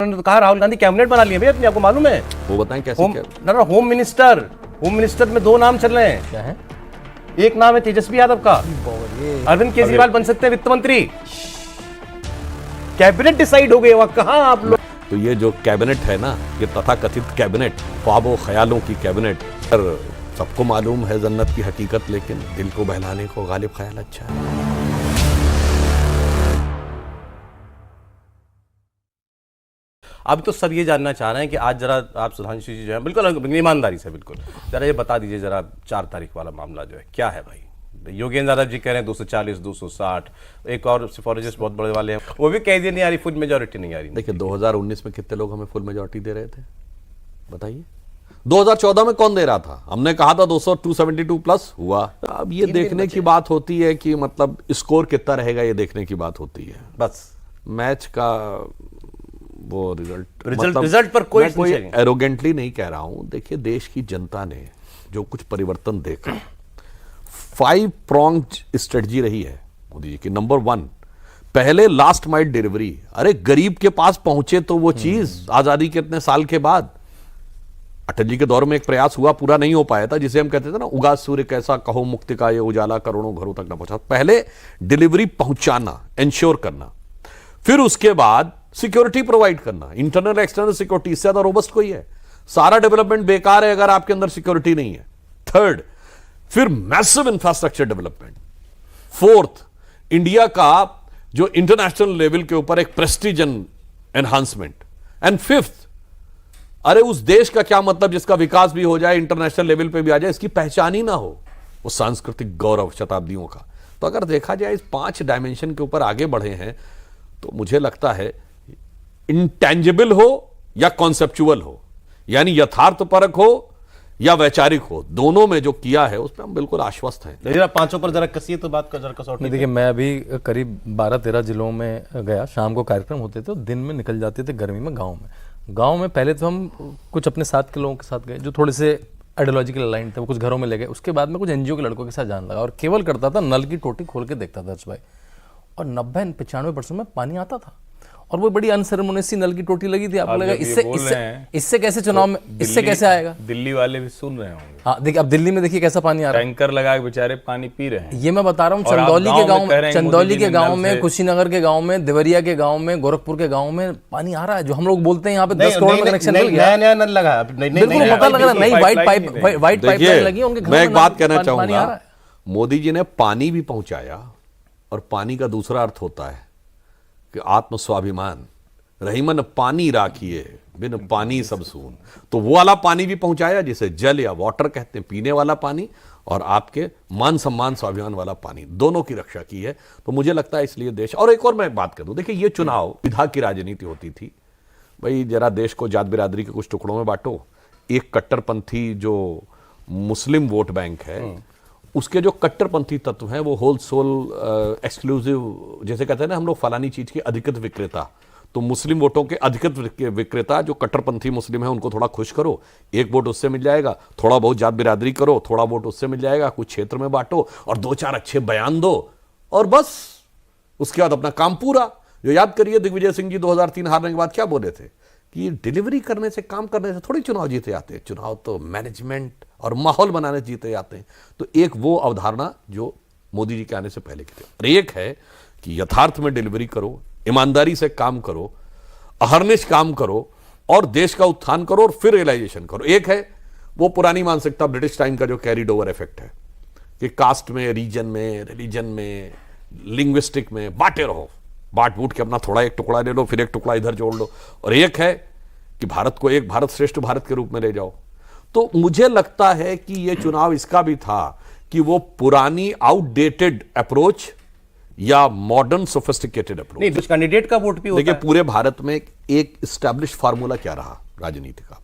उन्होंने तो कहा राहुल गांधी कैबिनेट बना लिए भैया, अपने आपको मालूम है? वो बताएं कैसे होम मिनिस्टर में दो नाम चल रहे हैं। क्या है? एक नाम है तेजस्वी यादव का, अरविंद केजरीवाल बन सकते हैं वित्त मंत्री। कैबिनेट डिसाइड हो गए, वहां कहां आप लोग। तो ये जो कैबिनेट है ना, ये तथाकथित कैबिनेट, ख्वाबों ख्यालों की कैबिनेट, पर सबको मालूम है जन्नत की हकीकत, लेकिन दिल को बहलाने को गालिब ख्याल अच्छा है। अब तो सब ये जानना चाह रहे हैं कि आज जरा आप सुधांशु जी जो है, बिल्कुल ईमानदारी से बिल्कुल जरा ये बता दीजिए, जरा 4 तारीख वाला मामला जो है क्या है भाई? योगेंद्र यादव जी कह रहे हैं 240 260, एक और सिफारिश बहुत बड़े वाले हैं, वो भी कह दिए नहीं आ रही, फुल मेजोरिटी नहीं आ रही। देखिए 2019 में कितने लोग हमें फुल मेजोरिटी दे रहे थे बताइए? 2014 में कौन दे रहा था? हमने कहा था 272 प्लस हुआ। अब ये देखने की बात होती है कि मतलब स्कोर कितना रहेगा, ये देखने की बात होती है। बस मैच का वो रिजल्ट पर कोई एरोगेंटली नहीं कह रहा हूं। देखिए देश की जनता ने जो कुछ परिवर्तन देखा, 5 pronged स्ट्रेटजी रही है मोदी जी की। नंबर 1, पहले लास्ट माइल डिलीवरी। अरे गरीब के पास पहुंचे तो वो चीज आजादी के इतने साल के बाद, अटल जी के दौर में एक प्रयास हुआ, पूरा नहीं हो पाया था, जिसे हम कहते थे ना, उगा सूर्य कैसा कहो मुक्ति का ये उजाला, करोड़ों घरों तक ना पहुंचा। पहले डिलीवरी पहुंचाना, इंश्योर करना, फिर उसके बाद सिक्योरिटी प्रोवाइड करना, इंटरनल एक्सटर्नल सिक्योरिटी। इससे ज्यादा रोबस्ट कोई है? सारा डेवलपमेंट बेकार है अगर आपके अंदर सिक्योरिटी नहीं है। 3rd, फिर massive infrastructure development. 4th, India का जो इंटरनेशनल लेवल के ऊपर एक प्रेस्टीज एनहांसमेंट। एंड 5th, अरे उस देश का क्या मतलब जिसका विकास भी हो जाए, इंटरनेशनल लेवल पे भी आ जाए, इसकी पहचान ही ना हो, वो सांस्कृतिक गौरव शताब्दियों का। तो अगर देखा जाए इस 5 डायमेंशन के ऊपर आगे बढ़े हैं, तो मुझे लगता है इंटेंजिबल हो या कॉन्सेप्चुअल हो, यानी यथार्थपरक हो या वैचारिक हो, दोनों में जो किया है उसमें हम बिल्कुल आश्वस्त हैं। जरा 5 पर जरा कसिए तो बात का जरा कसौटी। देखिए मैं अभी करीब 12-13 जिलों में गया, शाम को कार्यक्रम होते थे और दिन में निकल जाते थे गर्मी में गांव में पहले तो हम कुछ अपने साथ के लोगों के साथ गए जो थोड़े से आइडियोलॉजिकल अलाइन थे, वो कुछ घरों में ले गए। उसके बाद में कुछ एनजीओ के लड़कों के साथ जान लगा और केवल करता था नल की टोटी खोल के देखता था भाई, और 90-95% में पानी आता था। और वो बड़ी अनसेरेमोनियस नल की टोटी लगी थी। आपको लगा इससे कैसे चुनाव में, इससे कैसे आएगा? दिल्ली वाले भी सुन रहे होंगे। हाँ देखिए, अब दिल्ली में देखिए कैसा पानी आ रहा है, टैंकर लगा के बेचारे पानी पी रहे हैं। ये मैं बता रहा हूँ, चंदौली के गांव में, कुशीनगर के गांव में, देवरिया के गांव में, गोरखपुर के गांव में पानी आ रहा है। जो हम लोग बोलते हैं यहाँ पे 10 करोड़ में कनेक्शन मिल गया, नया नल लगा, बिल्कुल पता लग रहा है, नई व्हाइट पाइपलाइन लगी उनके घर में। मैं एक बात कहना चाहूंगा, मोदी जी ने पानी भी पहुंचाया, और पानी का दूसरा अर्थ होता है कि आत्म स्वाभिमान। रहीमन पानी राखिए, बिन पानी सब सून। तो वो वाला पानी भी पहुंचाया जिसे जल या वाटर कहते हैं, पीने वाला पानी, और आपके मान सम्मान स्वाभिमान वाला पानी, दोनों की रक्षा की है। तो मुझे लगता है इसलिए देश। और एक और मैं बात कर दूं, देखिए ये चुनाव विधा की राजनीति होती थी भाई, जरा देश को जात बिरादरी के कुछ टुकड़ों में बांटो। एक कट्टरपंथी जो मुस्लिम वोट बैंक है, उसके जो कट्टरपंथी तत्व हैं वो होल सोल एक्सक्लूसिव, जैसे कहते हैं ना हम लोग, फलानी चीज के अधिकृत विक्रेता। तो मुस्लिम वोटों के अधिकृत विक्रेता जो कट्टरपंथी मुस्लिम है, उनको थोड़ा खुश करो, एक वोट उससे मिल जाएगा। थोड़ा बहुत जात बिरादरी करो, थोड़ा वोट उससे मिल जाएगा। कुछ क्षेत्र में बांटो और 2-4 अच्छे बयान दो, और बस उसके बाद अपना काम पूरा। जो याद करिए दिग्विजय सिंह जी 2003 हारने के बाद क्या बोले थे कि डिलीवरी करने से, काम करने से थोड़ी चुनाव जीते जाते हैं, चुनाव तो मैनेजमेंट और माहौल बनाने से जीते जाते हैं। तो एक वो अवधारणा जो मोदी जी के आने से पहले की थी। और एक है कि यथार्थ में डिलीवरी करो, ईमानदारी से काम करो, अहर्निश काम करो, और देश का उत्थान करो, और फिर रियलाइजेशन करो। एक है वो पुरानी मानसिकता, ब्रिटिश टाइम का जो कैरिड ओवर इफेक्ट है कि कास्ट में, रीजन में, रिलीजन में, लिंग्विस्टिक में बांटे रहो, बांट बूट के अपना थोड़ा एक टुकड़ा ले लो, फिर एक टुकड़ा इधर जोड़ लो। और एक है कि भारत को एक भारत श्रेष्ठ भारत के रूप में ले जाओ। तो मुझे लगता है कि यह चुनाव इसका भी था कि वो पुरानी आउटडेटेड अप्रोच या मॉडर्न सोफिस्टिकेटेड अप्रोच। नहीं, कैंडिडेट का वोट भी होता है। देखिए पूरे भारत में एक एस्टैब्लिश फार्मूला क्या रहा राजनीति का।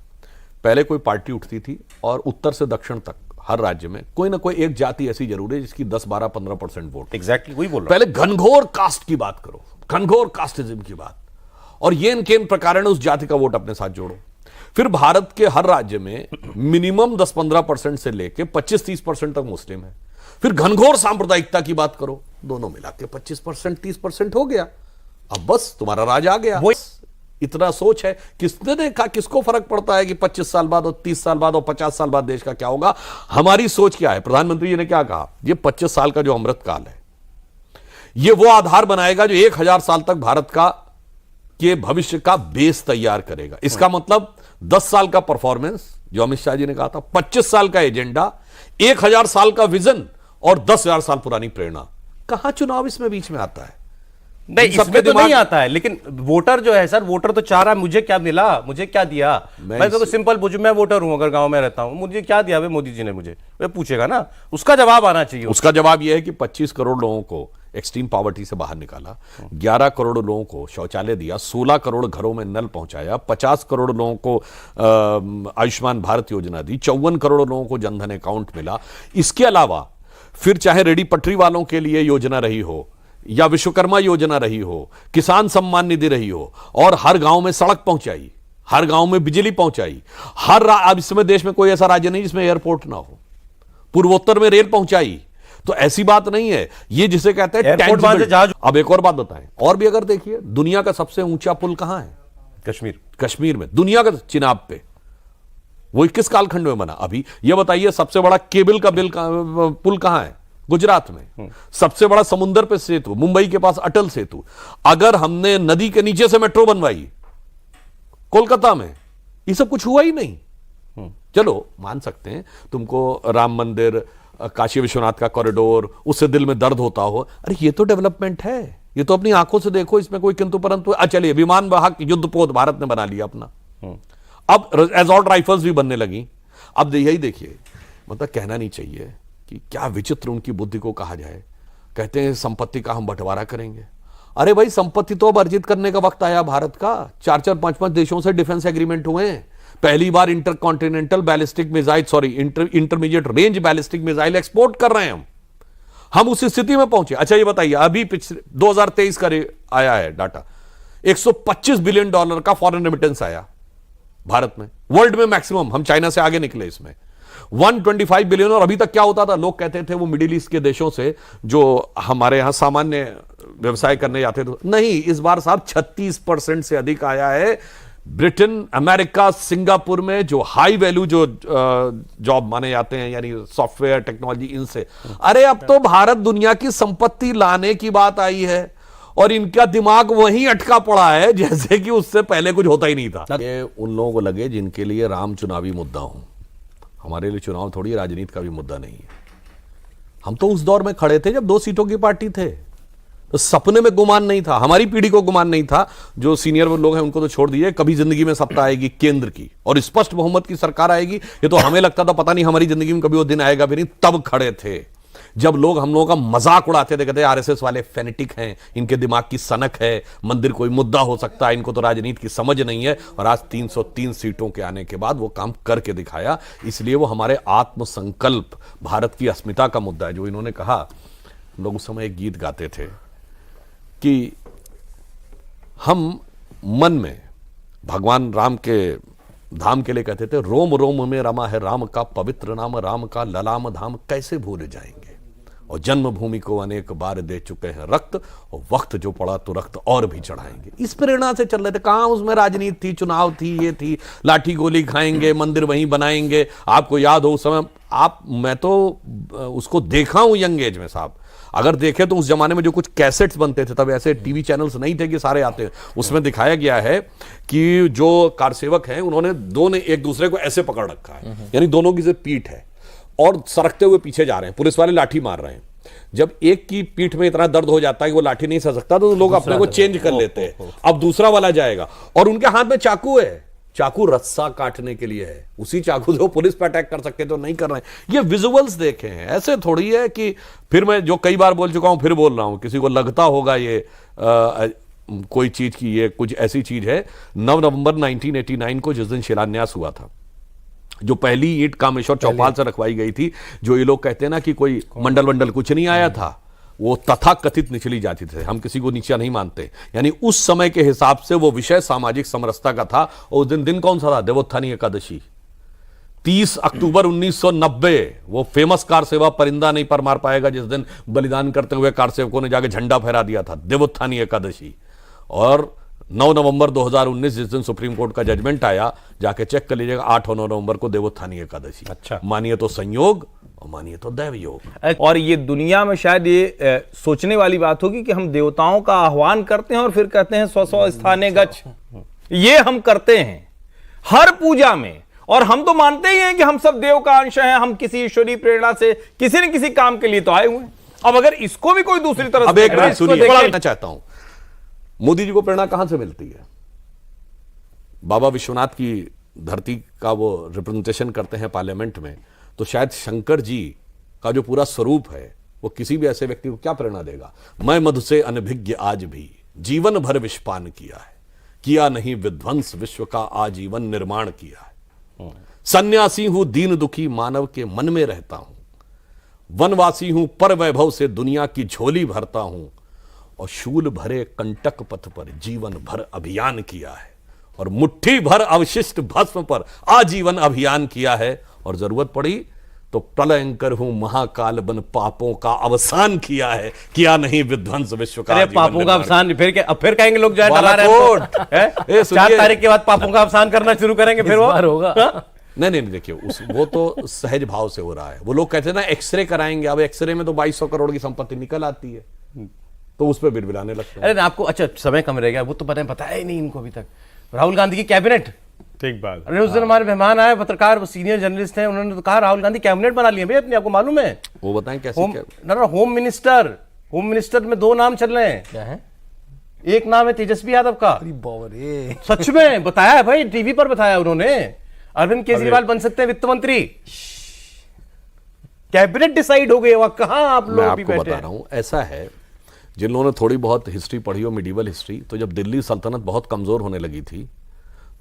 पहले कोई पार्टी उठती थी और उत्तर से दक्षिण तक हर राज्य में कोई ना कोई एक जाति ऐसी जरूर है जिसकी 10-12-15% वोट। एग्जैक्टली वही बोल रहा पहले घनघोर कास्ट की बात करो, घनघोर कास्टिज्म की बात, और येन केन प्रकार उस जाति का वोट अपने साथ जोड़ो। फिर भारत के हर राज्य में मिनिमम 10-15% से लेके 25-30% तक मुस्लिम है। फिर घनघोर सांप्रदायिकता की बात करो, दोनों मिला के 25% 30% हो गया। अब बस तुम्हारा राज आ गया। इतना सोच है? किसने देखा? किसको फर्क पड़ता है कि 25 साल बाद और 30 साल बाद और 50 साल बाद देश का क्या होगा? हमारी सोच क्या है? प्रधानमंत्री जी ने क्या कहा? ये 25 साल का जो अमृत काल है, ये वो आधार बनाएगा जो 1000 साल तक भारत का के भविष्य का बेस तैयार करेगा। इसका मतलब 10 साल का परफॉर्मेंस जो अमित शाह जी ने कहा था, 25 साल का एजेंडा, 1000 साल का विजन और 10,000 साल पुरानी प्रेरणा। कहां चुनाव इसमें बीच में आता है? नहीं, सबके इसमें तो दिमाग- नहीं आता है, लेकिन वोटर जो है सर, वोटर तो चाह रहा है मुझे क्या मिला, मुझे क्या दिया। मैं तो सिंपल पूछूं, मैं वोटर हूं, अगर गांव में रहता हूं, मुझे क्या दिया भाई मोदी जी ने, मुझे वे पूछेगा ना, उसका जवाब आना चाहिए। उसका जवाब यह है कि 25 करोड़ लोगों को एक्सट्रीम पॉवर्टी से बाहर निकाला, 11 करोड़ लोगों को शौचालय दिया, 16 करोड़ घरों में नल पहुंचाया, 50 करोड़ लोगों को आयुष्मान भारत योजना दी, 54 करोड़ लोगों को जनधन अकाउंट मिला। इसके अलावा फिर चाहे रेडी पटरी वालों के लिए योजना रही हो या विश्वकर्मा योजना रही हो, किसान सम्मान निधि रही हो, और हर गांव में सड़क पहुंचाई, हर गांव में बिजली पहुंचाई, अब इस समय देश में कोई ऐसा राज्य नहीं जिसमें एयरपोर्ट ना हो, पूर्वोत्तर में रेल पहुंचाई। तो ऐसी बात नहीं है ये जिसे कहते हैं एयरपोर्ट tangible। से जहाज। अब एक और बात बताएं, और भी अगर देखिए, दुनिया का सबसे ऊंचा पुल कहां है? कश्मीर। कश्मीर में। दुनिया का चिनाब पे। वो किस कालखंड में बना? अभी ये बताइए, सबसे बड़ा केबल का पुल कहां है? गुजरात में। सबसे बड़ा समुद्र पे सेतु मुंबई के पास अटल सेतु। अगर हमने नदी के नीचे से मेट्रो बनवाई कोलकाता में, ये सब कुछ हुआ ही नहीं। चलो मान सकते हैं तुमको राम मंदिर, काशी विश्वनाथ का कॉरिडोर, उससे दिल में दर्द होता हो, अरे ये तो डेवलपमेंट है, ये तो अपनी आंखों से देखो, इसमें कोई किंतु परंतु। चलिए, विमान वाहक युद्धपोत भारत ने बना लिया अपना, अब एसॉल्ट राइफल्स भी बनने लगी। अब यही देखिए, मतलब कहना नहीं चाहिए कि क्या विचित्र उनकी बुद्धि को कहा जाए। कहते हैं संपत्ति का हम बंटवारा करेंगे। अरे भाई, संपत्ति तो अब अर्जित करने का वक्त आया भारत का। 4-4, 5-5 देशों से डिफेंस एग्रीमेंट हुए हैं। पहली बार intercontinental ballistic missile, intermediate range ballistic missile export कर रहे हैं हम उस स्थिति में पहुंचे। अच्छा ये बताइए, अभी पिछले 2023 का आया है डाटा, $125 बिलियन का फॉरेन रेमिटेंस आया भारत में, वर्ल्ड में मैक्सिमम। हम चाइना से आगे निकले इसमें, 125 बिलियन। और अभी तक क्या होता था, लोग कहते थे वो मिडिल ईस्ट के देशों से जो हमारे यहां सामान्य व्यवसाय करने जाते थे। नहीं, इस बार साहब 36% से अधिक आया है। ब्रिटेन, अमेरिका, सिंगापुर में जो हाई वैल्यू जो जॉब माने जाते हैं, यानी सॉफ्टवेयर टेक्नोलॉजी, इनसे। अरे अब तो भारत दुनिया की संपत्ति लाने की बात आई है और इनका दिमाग वहीं अटका पड़ा है जैसे कि उससे पहले कुछ होता ही नहीं था। ये उन लोगों को लगे जिनके लिए राम चुनावी मुद्दा हो। हमारे लिए चुनाव थोड़ी राजनीति का भी मुद्दा नहीं है। हम तो उस दौर में खड़े थे जब 2 सीटों की पार्टी थे, तो सपने में गुमान नहीं था, हमारी पीढ़ी को गुमान नहीं था। जो सीनियर लोग हैं उनको तो छोड़ दीजिए, कभी जिंदगी में सत्ता आएगी केंद्र की और स्पष्ट बहुमत की सरकार आएगी, ये तो हमें लगता था पता नहीं हमारी जिंदगी में कभी वो दिन आएगा भी नहीं। तब खड़े थे जब लोग हम लोगों का मजाक उड़ाते थे, कहते आरएसएस वाले फैनेटिक हैं, इनके दिमाग की सनक है, मंदिर कोई मुद्दा हो सकता है, इनको तो राजनीति की समझ नहीं है। और आज 303 सीटों के आने के बाद वो काम करके दिखाया। इसलिए वो हमारे आत्मसंकल्प, भारत की अस्मिता का मुद्दा है। जो इन्होंने कहा, हम लोग उस समय एक गीत गाते थे कि हम मन में भगवान राम के धाम के लिए कहते थे, रोम रोम में रमा है राम का पवित्र नाम, राम का ललाम धाम कैसे भूल जाएंगे। और जन्मभूमि को अनेक बार दे चुके हैं रक्त, और वक्त जो पड़ा तो रक्त और भी चढ़ाएंगे। इस प्रेरणा से चल रहे थे। कहां उसमें राजनीति थी, चुनाव थी, ये थी लाठी गोली खाएंगे, मंदिर वहीं बनाएंगे। आपको याद हो उस समय, मैं तो उसको देखा हूं यंग एज में साहब। अगर देखें तो उस जमाने में जो कुछ कैसेट्स बनते थे, तब ऐसे टीवी चैनल्स नहीं थे कि सारे आते हैं। उसमें दिखाया गया है कि जो कारसेवक हैं उन्होंने दो ने एक दूसरे को ऐसे पकड़ रखा है, यानी दोनों की सिर्फ पीठ है और सरकते हुए पीछे जा रहे हैं, पुलिस वाले लाठी मार रहे हैं। जब एक की पीठ में इतना दर्द हो जाता है कि वो लाठी नहीं सह सकता, तो लोग अपने को चेंज कर लेते हैं, अब दूसरा वाला जाएगा। और उनके हाथ में चाकू है, चाकू रस्सा काटने के लिए है, उसी चाकू से वो पुलिस पे अटैक कर सकते तो नहीं कर रहे हैं। ये विजुअल्स देखे हैं, ऐसे थोड़ी है कि फिर मैं जो कई बार बोल चुका हूं फिर बोल रहा हूं, किसी को लगता होगा ये कोई चीज की ये कुछ ऐसी चीज है। 9 नवंबर 1989 को जिस दिन शिलान्यास हुआ था, जो पहली ईंट कामेश्वर चौपाल से रखवाई गई थी, जो ये लोग कहते हैं ना कि कोई मंडल वंडल कुछ नहीं आया था, वो तथाकथित निचली जाति थे, हम किसी को नीचा नहीं मानते, यानी उस समय के हिसाब से वो विषय सामाजिक समरसता का था। और उस दिन कौन सा था? देवोत्थानी एकादशी, 30 अक्टूबर 1990। वो फेमस कार सेवा परिंदा नहीं पर मार पाएगा, जिस दिन बलिदान करते हुए कार सेवकों ने जाके झंडा फहरा दिया था, देवोत्थानी एकादशी। और 9 नवंबर 2019 जिस दिन सुप्रीम कोर्ट का जजमेंट आया, जाके चेक कर लीजिएगा, 8 और 9 नवंबर को देवोत्थानी एकादशी। अच्छा। मानिए तो संयोग और मानिए तो दैव योग। और ये दुनिया में शायद ये सोचने वाली बात होगी कि हम देवताओं का आह्वान करते हैं और फिर कहते हैं स्व स्व स्थाने गच्छ। ये हम करते हैं हर पूजा में, और हम तो मानते ही हैं कि हम सब देव का अंश हैं, हम किसी ईश्वरीय प्रेरणा से किसी न किसी काम के लिए तो आए हुए हैं। अब अगर इसको भी कोई दूसरी तरह अब से एक देख रहा है, बात इसको सुनिए, देखिए। कहना चाहता हूं, मोदी जी को प्रेरणा कहां से मिलती है? बाबा विश्वनाथ की धरती का वो रिप्रेजेंटेशन करते हैं पार्लियामेंट में, तो शायद शंकर जी का जो पूरा स्वरूप है वो किसी भी ऐसे व्यक्ति को क्या प्रेरणा देगा? मैं मधु से अनभिज्ञ आज भी जीवन भर विषपान किया नहीं विध्वंस विश्व का आजीवन निर्माण किया है। सन्यासी हूं दीन दुखी मानव के मन में रहता हूं, वनवासी हूं पर वैभव से दुनिया की झोली भरता हूं, और शूल भरे कंटक पथ पर जीवन भर अभियान किया है, और मुट्ठी भर अवशिष्ट भस्म पर आजीवन अभियान किया है, और जरूरत पड़ी तो प्रलयंकर हूं महाकाल बन पापों का अवसान किया है, किया नहीं विध्वंस विश्व का अरे आजीवन पापों का निर्माण। अवसान फिर क्या, अब फिर कहेंगे लोग जो है डरा रहे बालाकोट। हैं, ए, सुनिए। 4 तारीख के बाद पापों का अवसान करना शुरू करेंगे फिर इस वो बार होगा। नहीं नहीं देखिए, वो तो सहज भाव से हो रहा है। वो लोग कहते हैं ना एक्सरे कराएंगे, अब एक्सरे में तो 2200 करोड़ की संपत्ति निकल आती है, तो उस पर बिलबिलाने लगते हैं। अरे आपको अच्छा समय कम रह गया, वो तो बताया ही नहीं इनको अभी तक। राहुल गांधी की कैबिनेट, ठीक बात। अरे उस दिन हमारे मेहमान आए पत्रकार, वो सीनियर जर्नलिस्ट हैं, उन्होंने तो कहा राहुल गांधी कैबिनेट बना लिए भाई अपनी, आपको मालूम है? वो बताएं कैसे होम क्या? ना होम मिनिस्टर में 2 नाम चल रहे हैं। क्या है? एक नाम है तेजस्वी यादव का, बाबरे। सच में बताया है भाई, टीवी पर बताया उन्होंने। अरविंद केजरीवाल बन सकते हैं वित्त मंत्री। कैबिनेट डिसाइड हो गई, वहां कहां आप मैं लोग भी आपको बैठे बता हैं? रहा हूं, ऐसा है, जिन लोगों ने थोड़ी बहुत हिस्ट्री पढ़ी हो, मिडिवल हिस्ट्री, तो जब दिल्ली सल्तनत बहुत कमजोर होने लगी थी,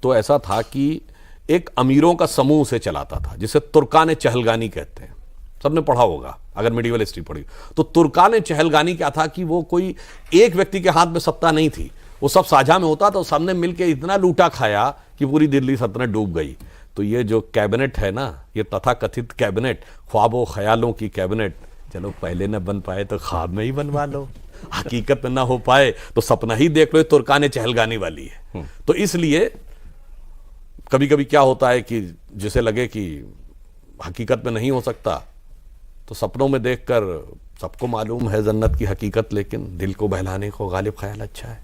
तो ऐसा था कि एक अमीरों का समूह उसे चलाता था, जिसे तुर्कान चहलगानी कहते हैं। सबने पढ़ा होगा अगर मिडिवल हिस्ट्री पढ़ी। तो तुर्कान चहलगानी क्या था कि वो कोई एक व्यक्ति के हाथ में सत्ता नहीं थी, वो सब साझा में होता था। सबने मिलकर इतना लूटा खाया कि पूरी दिल्ली सल्तनत डूब गई। तो ये जो कैबिनेट है ना, ये तथाकथित कैबिनेट, ख्वाबों ख्यालों की कैबिनेट, चलो पहले न बन पाए तो ख्वाब में ही बनवा लो, हकीकत में ना हो पाए तो सपना ही देख लो। तुर्कान चहलगानी वाली है। तो इसलिए कभी कभी क्या होता है कि जिसे लगे कि हकीकत में नहीं हो सकता, तो सपनों में देखकर, सबको मालूम है जन्नत की हकीकत, लेकिन दिल को बहलाने को गालिब ख्याल अच्छा है।